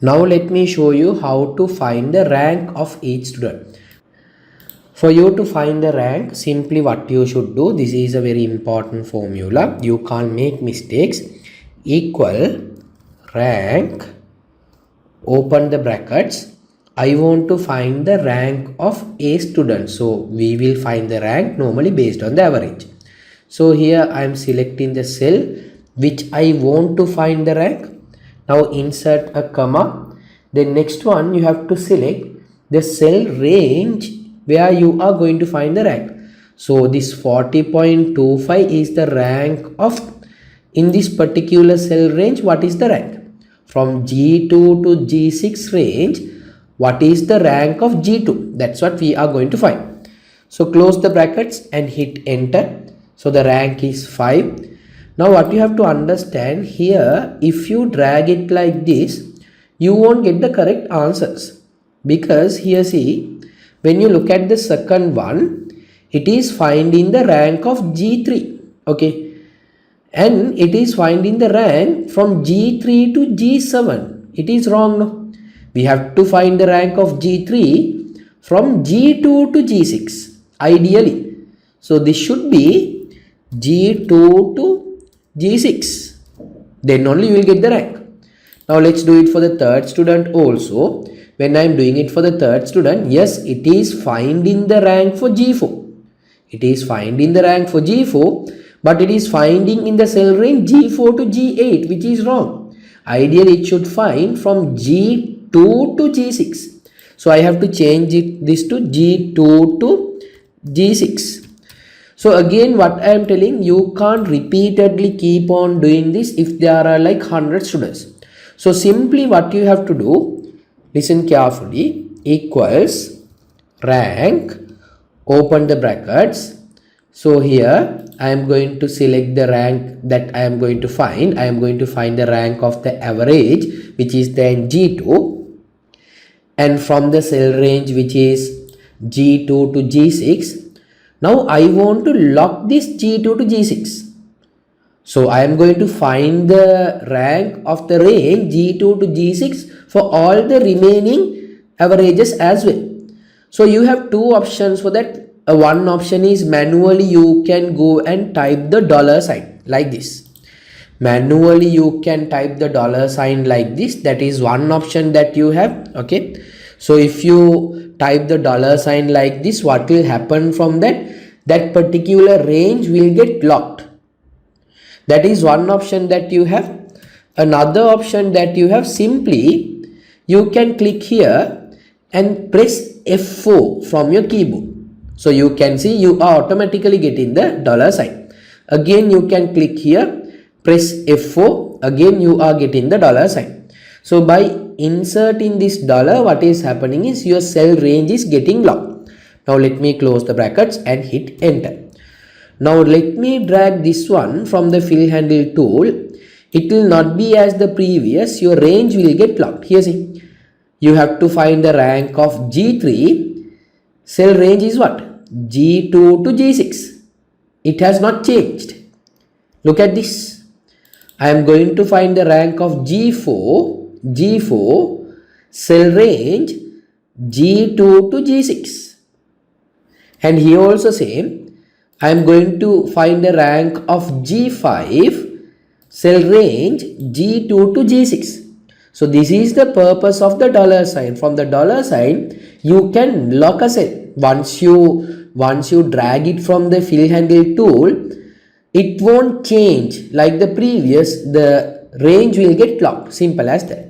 Now let me show you how to find the rank of each student. For you to find the rank, simply what you should do, this is a very important formula. You can't make mistakes. Equal rank, open the brackets. I want to find the rank of a student. So we will find the rank normally based on the average. So here I am selecting the cell which I want to find the rank. Now insert a comma. The next one you have to select the cell range where you are going to find the rank. So this 40.25 is the rank of, in this particular cell range, what is the rank? From G2 to G6 range, what is the rank of G2? That's what we are going to find. So close the brackets and hit enter. So the rank is 5. Now what you have to understand here, if you drag it like this, you won't get the correct answers. Because here see, when you look at the second one, it is finding the rank of G3. Okay. And it is finding the rank from G3 to G7. It is wrong, no? We have to find the rank of G3 from G2 to G6, ideally. So this should be G2 to G6. Then only you will get the rank. Now let's do it for the third student also. When I am doing it for the third student, yes, it is finding the rank for G4. It is finding the rank for G4. But it is finding in the cell range G4 to G8, which is wrong. Ideally, it should find from G2 to G6. So I have to change this to G2 to G6. So again, what I am telling, you can't repeatedly keep on doing this if there are like 100 students. So simply what you have to do, listen carefully, equals rank, open the brackets. So here I am going to select the rank that I am going to find. I am going to find the rank of the average, which is then G2. And from the cell range, which is G2 to G6. Now I want to lock this G2 to G6. So I am going to find the rank of the range G2 to G6 for all the remaining averages as well. So you have two options for that. One option is manually you can go and type the dollar sign like this. Manually you can type the dollar sign like this. That is one option that you have. Okay. So if you type the dollar sign like this, what will happen from that? That particular range will get locked. That is one option that you have. Another option that you have, simply you can click here and press F4 from your keyboard. So you can see you are automatically getting the dollar sign. Again you can click here, press F4, again you are getting the dollar sign. So by inserting this dollar, what is happening is your cell range is getting locked. Now let me close the brackets and hit enter. Now let me drag this one from the fill handle tool. It will not be as the previous, your range will get locked. Here see, you have to find the rank of G3. Cell range is what? G2 to G6. It has not changed. Look at this. I am going to find the rank of G4, cell range G2 to G6. And here also same. I am going to find the rank of G5, cell range G2 to G6. So this is the purpose of the dollar sign. From the dollar sign, you can lock a cell. Once you drag it from the fill handle tool, it won't change like the previous. The range will get locked. Simple as that.